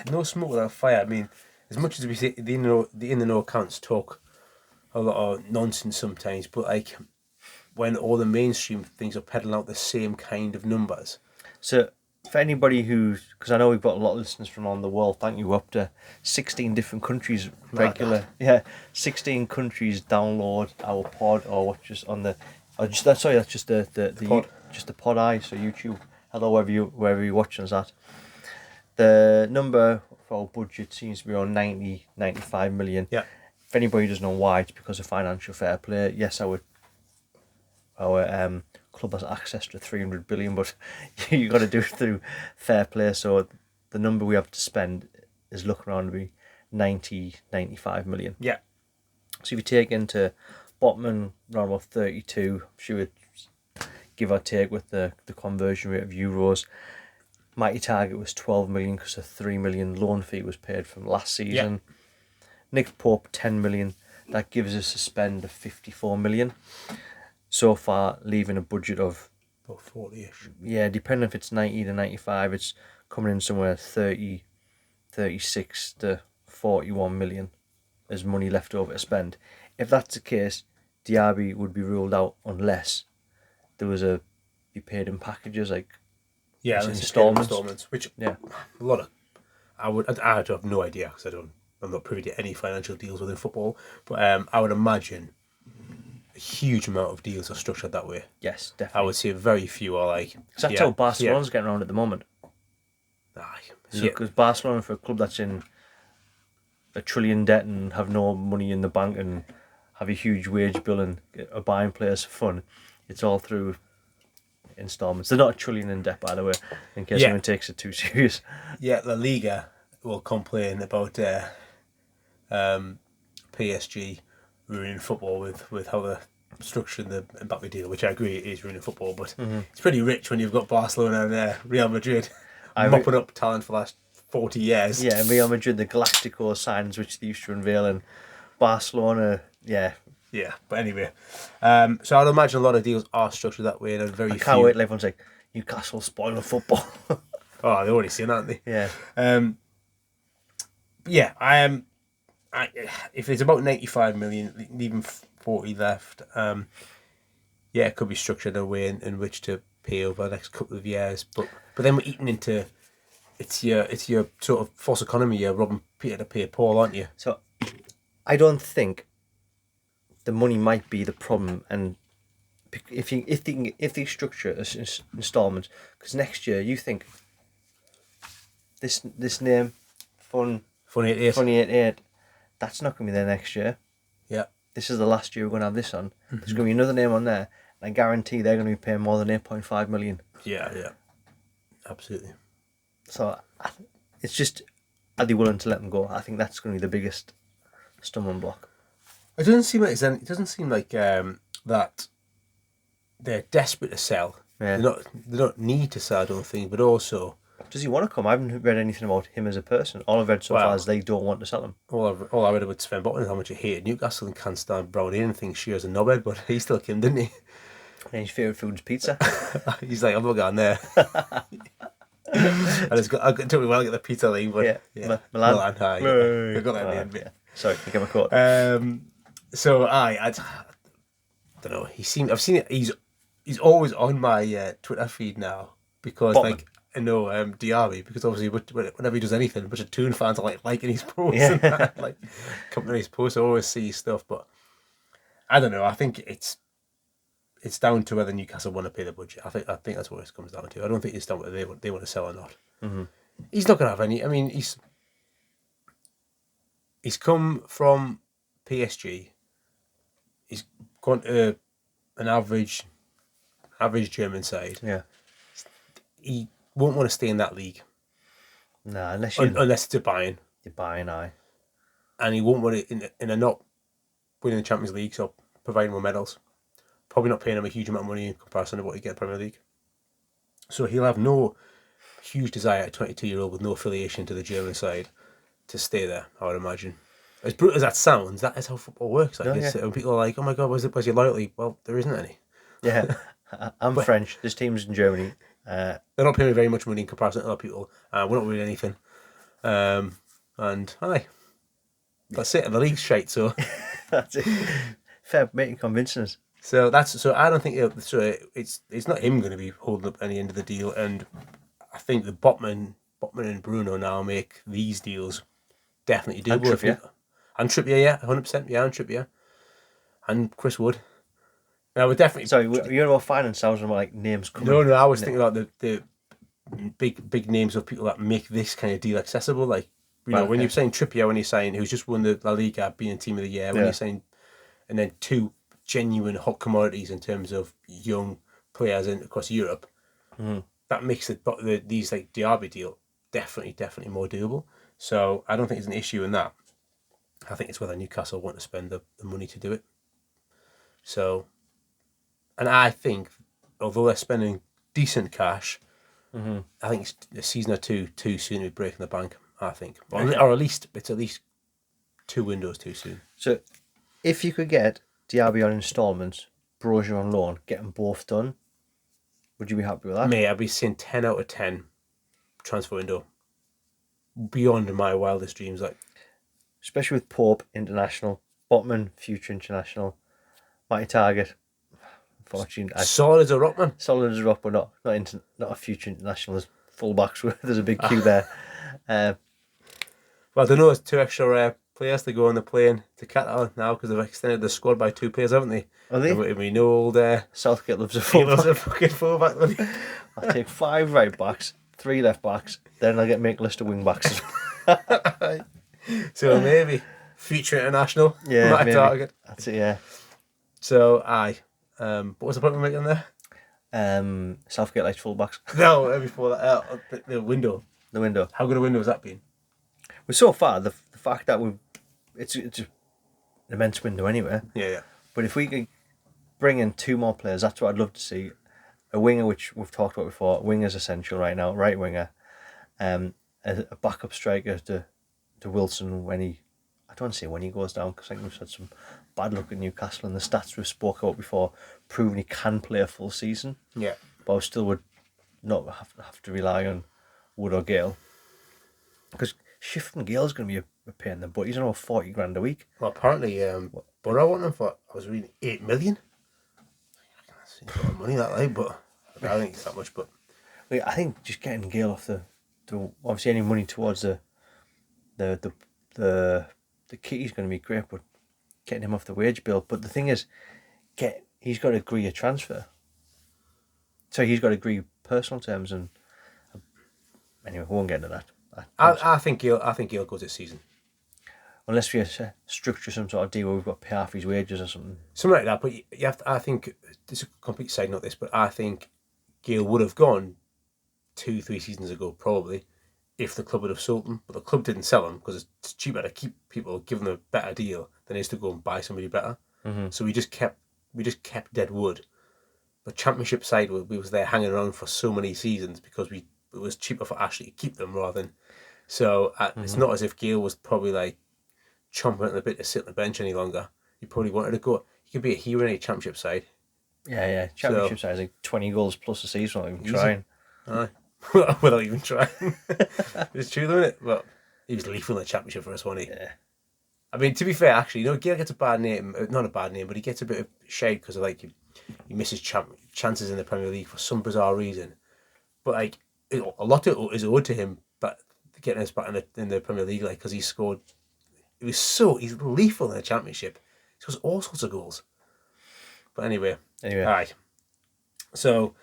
[SPEAKER 2] no smoke without fire. I mean, as much as we say the in the know accounts talk a lot of nonsense sometimes, but like when all the mainstream things are peddling out the same kind of numbers.
[SPEAKER 1] So for anybody because I know we've got a lot of listeners from around the world, thank you, up to 16 different countries regular. Yeah, 16 countries download our pod or watch us on the. That's just the
[SPEAKER 2] pod.
[SPEAKER 1] Just the pod eye, so YouTube. Hello, wherever you're watching us at. The number for our budget seems to be around 95 million.
[SPEAKER 2] Yeah.
[SPEAKER 1] If anybody doesn't know why, it's because of financial fair play. Yes, our club has access to 300 billion, but you got to do it through fair play. So the number we have to spend is looking around to be 95 million.
[SPEAKER 2] Yeah.
[SPEAKER 1] So if you take into Botman around about 32, she would give or take with the conversion rate of euros. Mighty Target was 12 million because a 3 million loan fee was paid from last season. Yeah. Nick Pope 10 million. That gives us a spend of 54 million. So far, leaving a budget of
[SPEAKER 2] about 40-ish.
[SPEAKER 1] Yeah, depending if it's 90 to 95, it's coming in somewhere 30, 36 to 41 million as money left over to spend. If that's the case, Diaby would be ruled out unless there was you paid in packages like
[SPEAKER 2] installments, which a lot of I have no idea because I don't I'm not privy to any financial deals within football, but I would imagine a huge amount of deals are structured that way.
[SPEAKER 1] Yes,
[SPEAKER 2] I
[SPEAKER 1] definitely.
[SPEAKER 2] would say very few are like.
[SPEAKER 1] Because that's how Barcelona's getting around at the moment. Because Barcelona, for a club that's in a trillion debt and have no money in the bank and have a huge wage bill and are buying players for fun, it's all through installments. They're not a trillion in debt, by the way, in case anyone takes it too serious.
[SPEAKER 2] Yeah, La Liga will complain about PSG ruining football with how they're structuring the Mbappe deal, which I agree is ruining football, but it's pretty rich when you've got Barcelona and Real Madrid mopping up talent for the last 40 years.
[SPEAKER 1] Yeah, and Real Madrid, the Galacticos signs which they used to unveil, and Barcelona,
[SPEAKER 2] Yeah, but anyway. So I'd imagine a lot of deals are structured that way, and very few.
[SPEAKER 1] I can't wait till everyone's like, Newcastle spoiling football.
[SPEAKER 2] Oh, they've already seen that, haven't they?
[SPEAKER 1] Yeah.
[SPEAKER 2] I am. If it's about 95 million, leaving 40 left, it could be structured in a way in which to pay over the next couple of years. But then we're eating into it's your sort of false economy. You're robbing Peter to pay Paul, aren't you?
[SPEAKER 1] So I don't think the money might be the problem, and if they structure it as installments, because next year you think this name Fun 88, that's not going to be there next year.
[SPEAKER 2] Yeah.
[SPEAKER 1] This is the last year we're going to have this on. There's going to be another name on there, and I guarantee they're going to be paying more than 8.5 million.
[SPEAKER 2] Yeah. Absolutely.
[SPEAKER 1] So it's just, are they willing to let them go? I think that's going to be the biggest stumbling block.
[SPEAKER 2] It doesn't seem like that they're desperate to sell.
[SPEAKER 1] Yeah.
[SPEAKER 2] They don't need to sell, I don't think, but also.
[SPEAKER 1] Does he want to come? I haven't read anything about him as a person. All I've read so far is they don't want to sell him.
[SPEAKER 2] All I read about Sven Botman is how much he hated Newcastle and can't stand Brownie and thinks she was a knobhead, but he still came, didn't he?
[SPEAKER 1] And his favourite food is pizza.
[SPEAKER 2] He's like, I'm not going there. And I took me well to get the pizza league, but
[SPEAKER 1] Milan.
[SPEAKER 2] Milan, I got that in the end.
[SPEAKER 1] Yeah. Sorry, you get my quote.
[SPEAKER 2] So I don't know. I've seen it. He's always on my Twitter feed now because
[SPEAKER 1] Botman.
[SPEAKER 2] like. I know Diaby, because obviously whenever he does anything, a bunch of Toon fans are like liking his posts and that, like commenting his posts. I always see his stuff, but I don't know. I think it's down to whether Newcastle want to pay the budget. I think that's what it comes down to. I don't think it's down to whether they want to sell or not. Mm-hmm. He's not going to have any. I mean, he's come from PSG. He's gone to an average German side.
[SPEAKER 1] Yeah.
[SPEAKER 2] He won't want to stay in that league.
[SPEAKER 1] Nah, unless
[SPEAKER 2] it's a buy-in.
[SPEAKER 1] You're buying, aye.
[SPEAKER 2] And he won't want it in a not winning the Champions League, so providing more medals. Probably not paying him a huge amount of money in comparison to what he get in the Premier League. So he'll have no huge desire, a 22-year-old with no affiliation to the German side, to stay there, I would imagine. As brutal as that sounds, that is how football works. When people are like, oh my God, where's your loyalty? Well, there isn't any.
[SPEAKER 1] Yeah. I'm French. There's teams in Germany.
[SPEAKER 2] They're not paying me very much money in comparison to other people. We're not winning anything. And aye, that's it. And the league's shite, so
[SPEAKER 1] that's it. Fair, making convincing us.
[SPEAKER 2] So I don't think it's not him going to be holding up any end of the deal. And I think the Botman and Bruno now make these deals definitely doable. And Trippier, yeah, 100%, yeah, and Trippier, and Chris Wood. Now we're definitely.
[SPEAKER 1] Sorry, you're about finance. I was about like names coming.
[SPEAKER 2] No, I was thinking about the big names of people that make this kind of deal accessible. Like when you're saying Trippier, when you're saying who's just won the La Liga, being Team of the Year, when you're saying, and then two genuine hot commodities in terms of young players across Europe, that makes these like Diaby deal definitely more doable. So I don't think it's an issue in that. I think it's whether Newcastle want to spend the money to do it. So. And I think, although they're spending decent cash, I think it's a season or two too soon to be breaking the bank, I think. Or at least, it's at least 2 windows too soon.
[SPEAKER 1] So, if you could get Diaby on instalments, Brozier on loan, get them both done, would you be happy with that?
[SPEAKER 2] Mate, I'd be saying 10 out of 10 transfer window. Beyond my wildest dreams.
[SPEAKER 1] Especially with Pope, international, Botman, future international, Matty Target.
[SPEAKER 2] Solid as a rock, man.
[SPEAKER 1] Solid as a rock, but not a future international. There's fullbacks. There's a big queue there.
[SPEAKER 2] Well, I don't know. It's 2 extra players to go on the plane to Qatar now because they've extended the squad by 2 players, haven't they?
[SPEAKER 1] Are they?
[SPEAKER 2] And we know old
[SPEAKER 1] Southgate loves a
[SPEAKER 2] he loves
[SPEAKER 1] fullback.
[SPEAKER 2] a fucking fullback. doesn't he?
[SPEAKER 1] I'll take 5 right backs, 3 left backs, then I'll make a list of wing backs.
[SPEAKER 2] So maybe future international.
[SPEAKER 1] Yeah,
[SPEAKER 2] my
[SPEAKER 1] maybe.
[SPEAKER 2] target.
[SPEAKER 1] That's it. Yeah.
[SPEAKER 2] So aye. What was the point we're making there?
[SPEAKER 1] Southgate likes fullbacks.
[SPEAKER 2] No, before that, the window.
[SPEAKER 1] The window.
[SPEAKER 2] How good a window has that been?
[SPEAKER 1] Well, so far the fact that it's an immense window anyway.
[SPEAKER 2] Yeah.
[SPEAKER 1] But if we could bring in 2 more players, that's what I'd love to see. A winger, which we've talked about before. Winger's essential right now. Right winger, a backup striker to Wilson when he. I don't want to say when he goes down because I think we've had some bad luck at Newcastle and the stats we've spoke about before proving he can play a full season.
[SPEAKER 2] Yeah.
[SPEAKER 1] But I still would not have to rely on Wood or Gale because shifting Gale's going to be a pain in the butt. He's on over 40 grand a week.
[SPEAKER 2] Well, apparently, Borough want him for, I was reading, 8 million. That's a lot of money that way, but I don't think it's that much. But
[SPEAKER 1] I think just getting Gale off the obviously any money towards the kitty's going to be great, but getting him off the wage bill. But the thing is, he's got to agree a transfer. So he's got to agree personal terms, and anyway, we won't get into that.
[SPEAKER 2] I think Gale goes this season.
[SPEAKER 1] Unless we structure some sort of deal where we've got to pay half his wages or something.
[SPEAKER 2] Something like that, but you have to, I think, this is a complete side note this, but I think Gale would have gone 2-3 seasons ago, probably, if the club would have sold him. But the club didn't sell him because it's cheaper to keep people, give them a better deal than it is to go and buy somebody better.
[SPEAKER 1] Mm-hmm.
[SPEAKER 2] So we just kept dead wood. The Championship side, we was there hanging around for so many seasons because it was cheaper for Ashley to keep them rather than. So it's not as if Gale was probably like chomping at the bit to sit on the bench any longer. He probably wanted to go. He could be a hero in a Championship side.
[SPEAKER 1] Yeah. Championship side is like 20 goals plus a season without even trying.
[SPEAKER 2] Aye. Without even trying. It's true though, isn't it? Well, he was lethal in the Championship for us, wasn't he?
[SPEAKER 1] Yeah.
[SPEAKER 2] I mean, to be fair, actually, Gale gets a bad name. Not a bad name, but he gets a bit of shade because of like he misses chances in the Premier League for some bizarre reason. But like a lot of it is owed to him, but getting us back in the Premier League, like because he scored. He's lethal in the Championship. He scores all sorts of goals. But anyway, all right. So,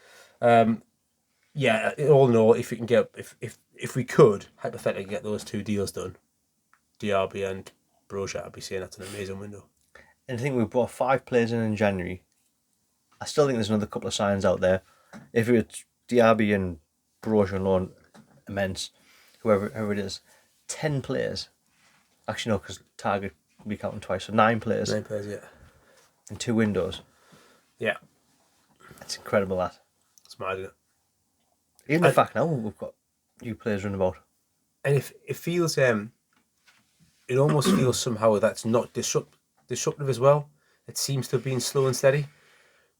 [SPEAKER 2] yeah, all in all, if we can get if we could hypothetically get those 2 deals done, Diaby and Broja, I'd be saying that's an amazing window.
[SPEAKER 1] And I think we brought 5 players in January. I still think there's another couple of signs out there. If it's Diaby and Broja on loan, immense. Whoever it is, 10 players. Actually, no, because Target will be counting twice. So 9 players.
[SPEAKER 2] 9 players, yeah.
[SPEAKER 1] In 2 windows.
[SPEAKER 2] Yeah.
[SPEAKER 1] It's incredible, that.
[SPEAKER 2] It's mad, isn't it?
[SPEAKER 1] Even the fact now we've got new players running about.
[SPEAKER 2] And if it feels, it almost feels somehow that's not disruptive as well. It seems to have been slow and steady.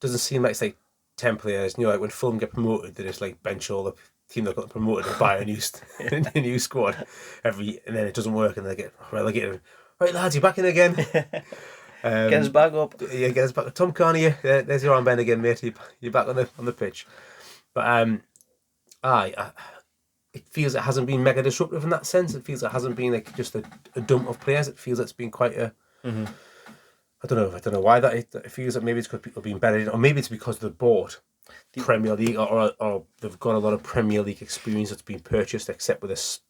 [SPEAKER 2] Doesn't seem like it's like 10 players. You know, like when Fulham get promoted, they just like bench all the team that got promoted and buy a new squad and then it doesn't work and they get relegated. Right, lads, you're back in again.
[SPEAKER 1] Get us back up.
[SPEAKER 2] Yeah, get us back. Tom Carney, there's your armband again, mate. You're back on the pitch. But it feels it hasn't been mega disruptive in that sense. It feels it hasn't been like just a dump of players. It feels it's been quite a. Mm-hmm. I don't know why that. It feels like maybe it's because people are being better, or maybe it's because they've bought Premier League, or they've got a lot of Premier League experience that's been purchased, except with a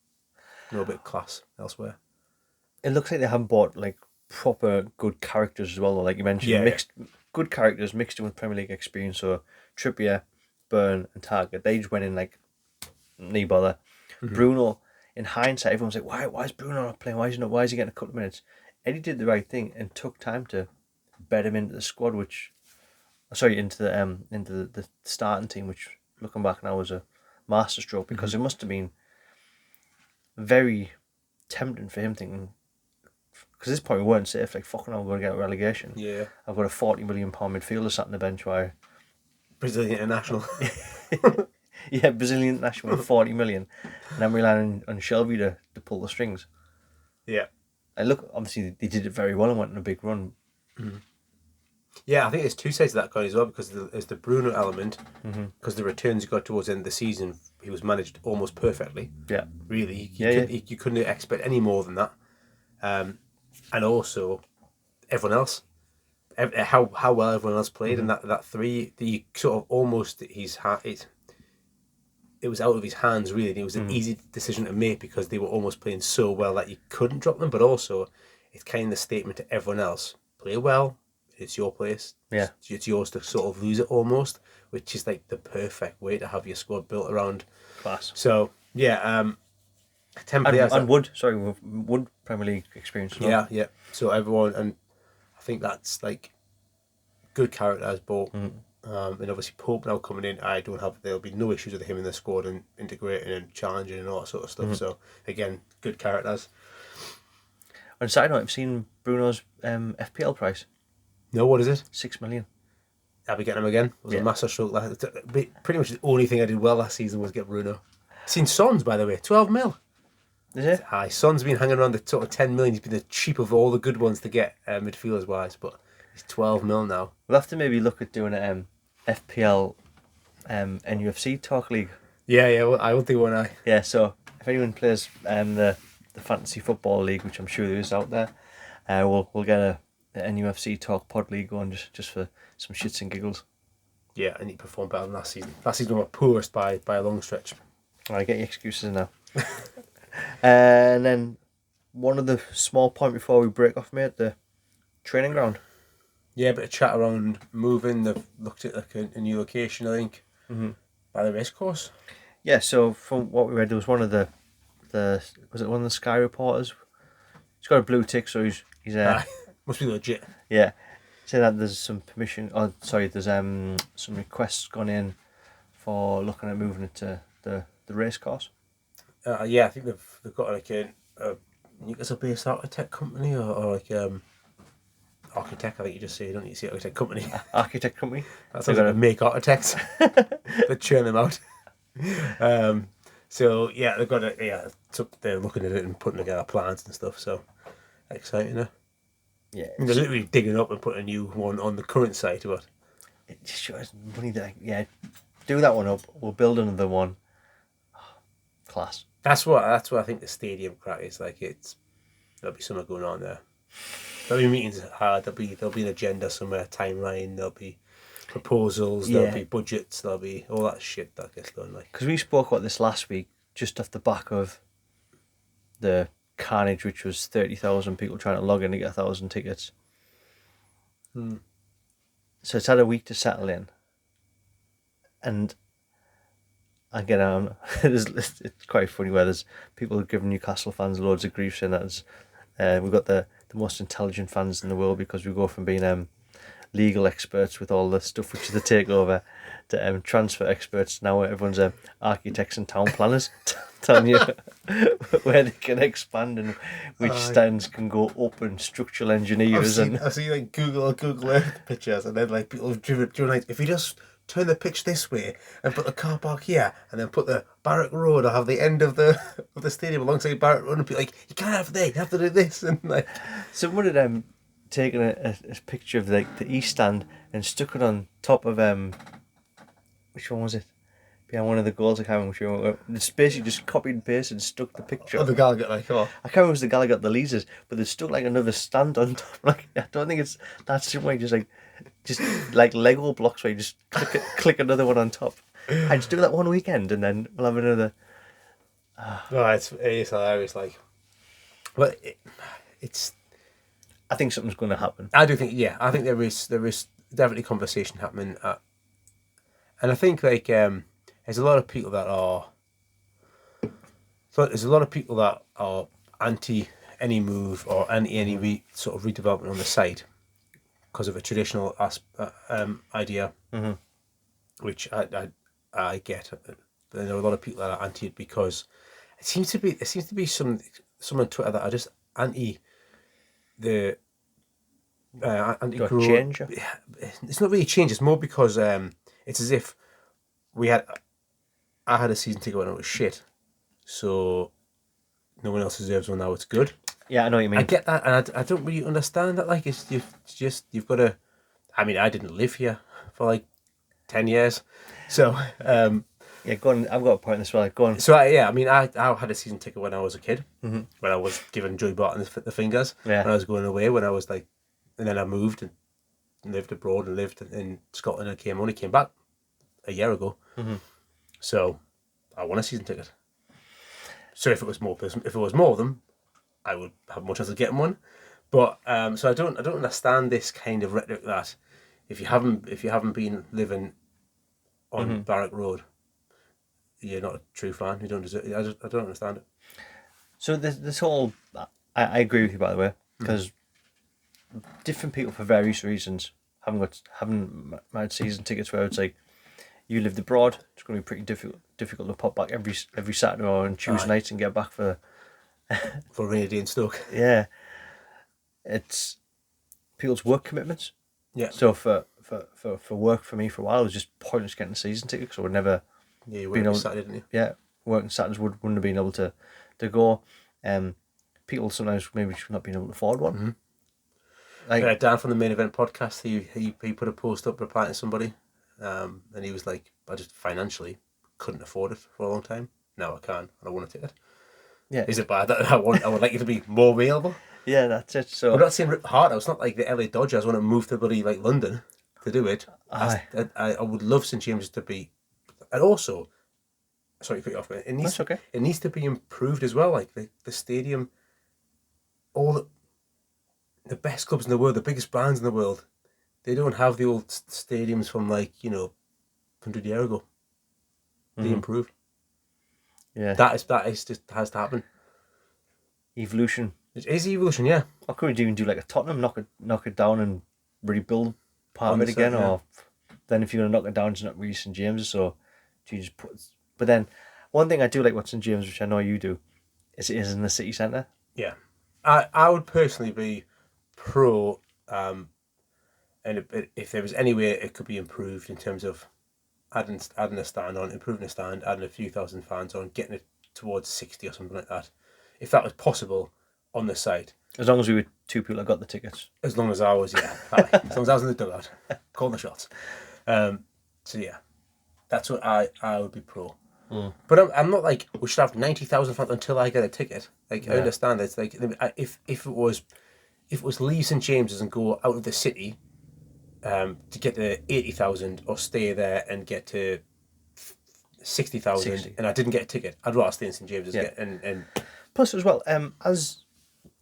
[SPEAKER 2] little bit of class elsewhere.
[SPEAKER 1] It looks like they haven't bought like proper good characters as well, like you mentioned, good characters mixed in with Premier League experience. So Trippier, Byrne, and Target, they just went in like no bother. Mm-hmm. Bruno, in hindsight, everyone's like, why is Bruno not playing? Why is he getting a couple of minutes? Eddie did the right thing and took time to bed him into the squad, into the starting team, which looking back now was a masterstroke, because it must have been very tempting for him, thinking, because at this point we weren't safe, like fucking hell, I'm going to get relegation.
[SPEAKER 2] Yeah.
[SPEAKER 1] I've got a £40 million midfielder sat on the bench while
[SPEAKER 2] Brazilian international.
[SPEAKER 1] Yeah, Brazilian international with 40 million, and I'm relying on Shelby to pull the strings.
[SPEAKER 2] Yeah.
[SPEAKER 1] And look, obviously they did it very well and went on a big run. Mm-hmm.
[SPEAKER 2] Yeah, I think there's two sides to that coin as well, because there's the Bruno element, because the returns he got towards the end of the season, he was managed almost perfectly.
[SPEAKER 1] Yeah.
[SPEAKER 2] Really,
[SPEAKER 1] Yeah,
[SPEAKER 2] you couldn't expect any more than that. And also everyone else, how well everyone else played, and that three, the sort of almost it was out of his hands really. It was an easy decision to make because they were almost playing so well that you couldn't drop them. But also, it's kind of a statement to everyone else: play well. It's your place.
[SPEAKER 1] Yeah.
[SPEAKER 2] It's yours to sort of lose it almost, which is like the perfect way to have your squad built around.
[SPEAKER 1] Class.
[SPEAKER 2] So yeah, 10
[SPEAKER 1] And,
[SPEAKER 2] players.
[SPEAKER 1] and Wood Premier League experience as well.
[SPEAKER 2] Yeah. So everyone, and I think that's like good characters, but and obviously Pope now coming in, there'll be no issues with him in the squad and integrating and challenging and all that sort of stuff. So again, good characters.
[SPEAKER 1] On a side note, I've seen Bruno's FPL price.
[SPEAKER 2] No, what is it?
[SPEAKER 1] 6 million.
[SPEAKER 2] I'll be getting him again. It was a massive stroke. Pretty much the only thing I did well last season was get Bruno. Seen Sons, by the way, 12 mil.
[SPEAKER 1] Is it?
[SPEAKER 2] Aye, Son's been hanging around the sort of 10 million. He's been the cheap of all the good ones to get midfielders wise, but he's 12 mil now.
[SPEAKER 1] We'll have to maybe look at doing a FPL NUFC talk league.
[SPEAKER 2] Yeah, well, I will do one.
[SPEAKER 1] Yeah, so if anyone plays the fantasy football league, which I'm sure there is out there, we'll get a NUFC talk pod league going just for some shits and giggles.
[SPEAKER 2] Yeah, and he performed better than last season. Last season was poorest by a long stretch.
[SPEAKER 1] I get your excuses now. And then one other small point before we break off, mate, the training ground.
[SPEAKER 2] Yeah, a bit of chat around moving. They've looked at like a new location, I think, by the race course.
[SPEAKER 1] Yeah, so from what we read, there was one of the was it one of the Sky reporters? He's got a blue tick, so he's
[SPEAKER 2] must be legit.
[SPEAKER 1] Yeah, saying that there's some permission. Oh, sorry, there's some requests gone in for looking at moving it to the race course.
[SPEAKER 2] Yeah, I think they've got like a Newcastle-based architect company or like architect. I think you just say, don't you see architect company?
[SPEAKER 1] Architect company.
[SPEAKER 2] That's how they're going to make architects. They churn them out. So yeah, they've got they're looking at it and putting together plans and stuff. So exciting, huh?
[SPEAKER 1] Yeah,
[SPEAKER 2] They're literally digging up and putting a new one on the current site. But
[SPEAKER 1] it just shows money that do that one up. We'll build another one. Class.
[SPEAKER 2] That's what I think the stadium crack is like. There'll be something going on there. There'll be meetings hard. There'll be an agenda somewhere, timeline. There'll be proposals. There'll be budgets. There'll be all that shit that gets done. Like,
[SPEAKER 1] because we spoke about this last week, just off the back of the carnage, which was 30,000 people trying to log in to get 1,000 tickets. So it's had a week to settle in, and again, it's quite funny where there's people giving Newcastle fans loads of grief, saying that we've got the most intelligent fans in the world because we go from being legal experts with all the stuff which is the takeover to transfer experts. Now everyone's architects and town planners telling you where they can expand and which stands can go up, and structural engineers.
[SPEAKER 2] I've seen like Google Earth pictures, and then like people have driven like, if you just turn the pitch this way and put the car park here, and then put the Barrack Road, or have the end of the stadium alongside Barrack Road, and be like, you can't have there, you have to do this, and like.
[SPEAKER 1] Someone had taken a picture of like the east stand and stuck it on top of which one was it? Behind one of the goals, I can't remember which one. It's basically just copied and pasted and stuck the picture.
[SPEAKER 2] Oh, the Gallagher, like, oh.
[SPEAKER 1] I can't remember if it was the Gallagher the Leasers, but they stuck like another stand on top. Like, I don't think it's that simple. Just like Lego blocks where you just click another one on top. I just do that one weekend, and then we'll have another.
[SPEAKER 2] No, it's hilarious. Like, but it's.
[SPEAKER 1] I think something's going to happen.
[SPEAKER 2] I do think, I think there is definitely conversation happening, and I think like there's a lot of people that are. So there's a lot of people that are anti any move or anti any sort of redevelopment on the site because of a traditional idea, which I get. There are a lot of people that are anti it because it seems to be some on Twitter that are just anti the anti-growth
[SPEAKER 1] change.
[SPEAKER 2] It's not really change. It's more because it's as if I had a season ticket when it was shit, so no one else deserves one now. It's good.
[SPEAKER 1] Yeah, I know what you mean.
[SPEAKER 2] I get that, and I don't really understand that. Like, you've got to I mean, I didn't live here for like 10 years. So,
[SPEAKER 1] Yeah, go on. I've got a point as well. Go on.
[SPEAKER 2] so I had a season ticket when I was a kid, when I was giving Joey Barton the fingers,
[SPEAKER 1] Yeah.
[SPEAKER 2] when I was going away, when I was like, and then I moved and lived abroad and lived in Scotland and only came back a year ago. So I won a season ticket. So if it was more of them, I would have more chance of getting one. But so I don't understand this kind of rhetoric that if you haven't been living on Barrack Road, you're not a true fan. You don't deserve it. I don't understand it.
[SPEAKER 1] So this whole, I agree with you, by the way, because different people for various reasons haven't had season tickets where it's like you lived abroad, it's going to be pretty difficult to pop back every Saturday or on Tuesday nights and get back for
[SPEAKER 2] a rainy day in Stoke.
[SPEAKER 1] Yeah, it's people's work commitments.
[SPEAKER 2] Yeah.
[SPEAKER 1] So for work for me for a while, it was just pointless getting a season ticket because I would never.
[SPEAKER 2] Yeah, you worked Saturday, didn't you?
[SPEAKER 1] Yeah, working Saturdays wouldn't have been able to go. People sometimes maybe should not been able to afford one. Like
[SPEAKER 2] Dan from the Main Event podcast, he put a post up replying to somebody, and he was like, I just financially couldn't afford it for a long time. Now I can, and I want a ticket.
[SPEAKER 1] Yeah.
[SPEAKER 2] Is it bad? I would like it to be more available.
[SPEAKER 1] Yeah, that's it. So
[SPEAKER 2] we're not saying rip hard. It's not like the LA Dodgers want to move to bloody like London to do it. I would love St James's to be, and also, sorry to cut you off, it needs,
[SPEAKER 1] that's okay.
[SPEAKER 2] It needs to be improved as well. Like the stadium, all the best clubs in the world, the biggest brands in the world, they don't have the old stadiums from 100 years ago. They improved.
[SPEAKER 1] Yeah,
[SPEAKER 2] that is just has to happen.
[SPEAKER 1] Evolution.
[SPEAKER 2] It is evolution, yeah.
[SPEAKER 1] Or could we even do like a Tottenham, knock it down and rebuild part of it again, or then if you're gonna knock it down, it's not really St James's, so do you just put? But then one thing I do like about St James's, which I know you do, is it is in the city centre.
[SPEAKER 2] Yeah, I would personally be pro, and if there was any way it could be improved in terms of adding a stand on, improving the stand, adding a few thousand fans on, getting it towards 60 or something like that, if that was possible on the site.
[SPEAKER 1] As long as we were two people that got the tickets.
[SPEAKER 2] As long as I was, yeah. As long as I was in the dugout, calling the shots. So yeah, that's what I would be pro. But I'm not like we should have 90,000 fans until I get a ticket. Like I understand it's like if it was leave St James's and go out of the city, to get to 80,000 or stay there and get to 60,000, and I didn't get a ticket, I'd rather stay in St James's.
[SPEAKER 1] Yeah.
[SPEAKER 2] And
[SPEAKER 1] plus as well,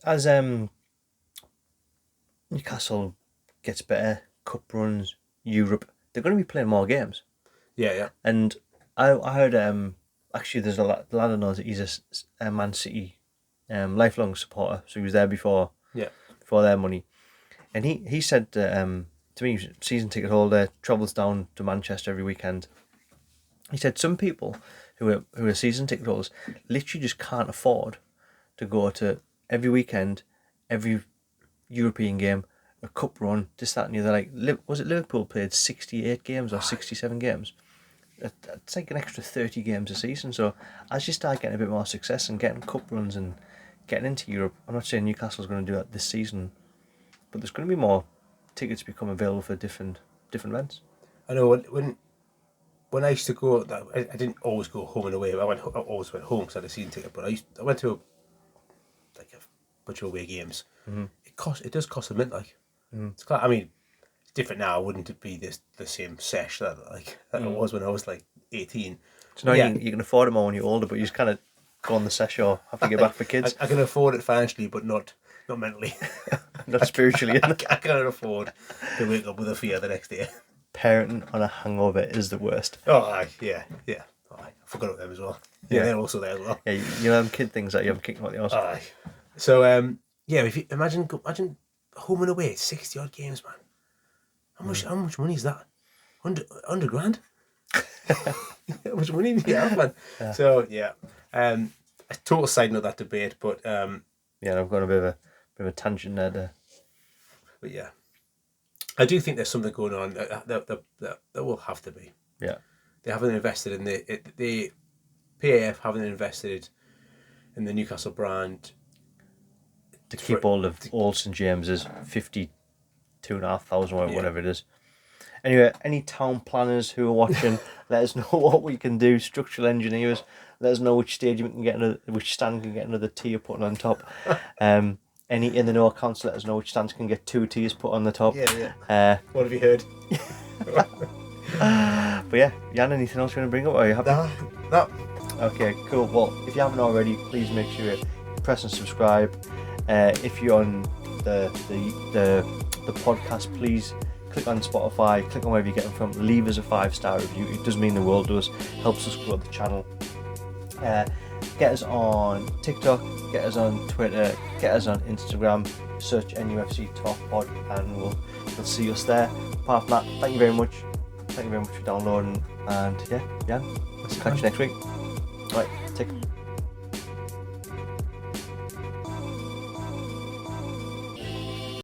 [SPEAKER 1] as Newcastle gets better, cup runs, Europe, they're going to be playing more games.
[SPEAKER 2] Yeah.
[SPEAKER 1] And I heard actually there's a lad I know that he's a Man City lifelong supporter, so he was there before their money, and he said to me, season ticket holder, travels down to Manchester every weekend. He said some people who are season ticket holders literally just can't afford to go to every weekend, every European game, a cup run, this, that and the other. Like, was it Liverpool played 68 games or 67 games? It's like an extra 30 games a season. So as you start getting a bit more success and getting cup runs and getting into Europe, I'm not saying Newcastle's going to do that this season, but there's going to be more tickets become available for different events.
[SPEAKER 2] I know when I used to go, I didn't always go home and away. I always went home because I had a season ticket. But I went to a bunch of away games. It does cost a mint. It's quite, I mean, it's different now. Wouldn't it be the same sesh that it was when I was 18?
[SPEAKER 1] So now you can afford it more when you're older, but you just kind of go on the sesh or have to get back for kids.
[SPEAKER 2] I can afford it financially, but not mentally.
[SPEAKER 1] Not spiritually.
[SPEAKER 2] I cannot afford to wake up with a fear the next day.
[SPEAKER 1] Parenting on a hangover is the worst.
[SPEAKER 2] Oh, yeah. I forgot about them as well. Yeah, they're also there as well.
[SPEAKER 1] Yeah, you have kid things that you haven't kicked about the house.
[SPEAKER 2] So, if you imagine home and away, 60 odd games, man. How much money is that? 100 grand? How much money do you have, man? Yeah. So, a total side note that debate, but
[SPEAKER 1] I've got a bit of a tangent there.
[SPEAKER 2] But yeah, I do think there's something going on that will have to be.
[SPEAKER 1] Yeah,
[SPEAKER 2] they haven't invested in the PAF haven't invested in the Newcastle brand
[SPEAKER 1] to keep all of St James's 50 2,500, whatever it is. Anyway, any town planners who are watching, let us know what we can do. Structural engineers, let us know which stadium can get which stand can get another tier put on top. Any in the know accounts, let us know which stands can get 2 tiers put on the top.
[SPEAKER 2] Yeah. What have you heard?
[SPEAKER 1] But yeah, Jan, anything else you want to bring up? Or are you happy?
[SPEAKER 2] No.
[SPEAKER 1] Okay, cool. Well, if you haven't already, please make sure you press and subscribe. If you're on the podcast, please click on Spotify, click on wherever you get them from, leave us a 5-star review. It does mean the world to us, helps us grow the channel. Get us on TikTok, get us on Twitter, get us on Instagram, search NUFC Talk Pod, and you'll see us there. Apart from that, thank you very much for downloading, and yeah, let's catch you next week. Right, take care.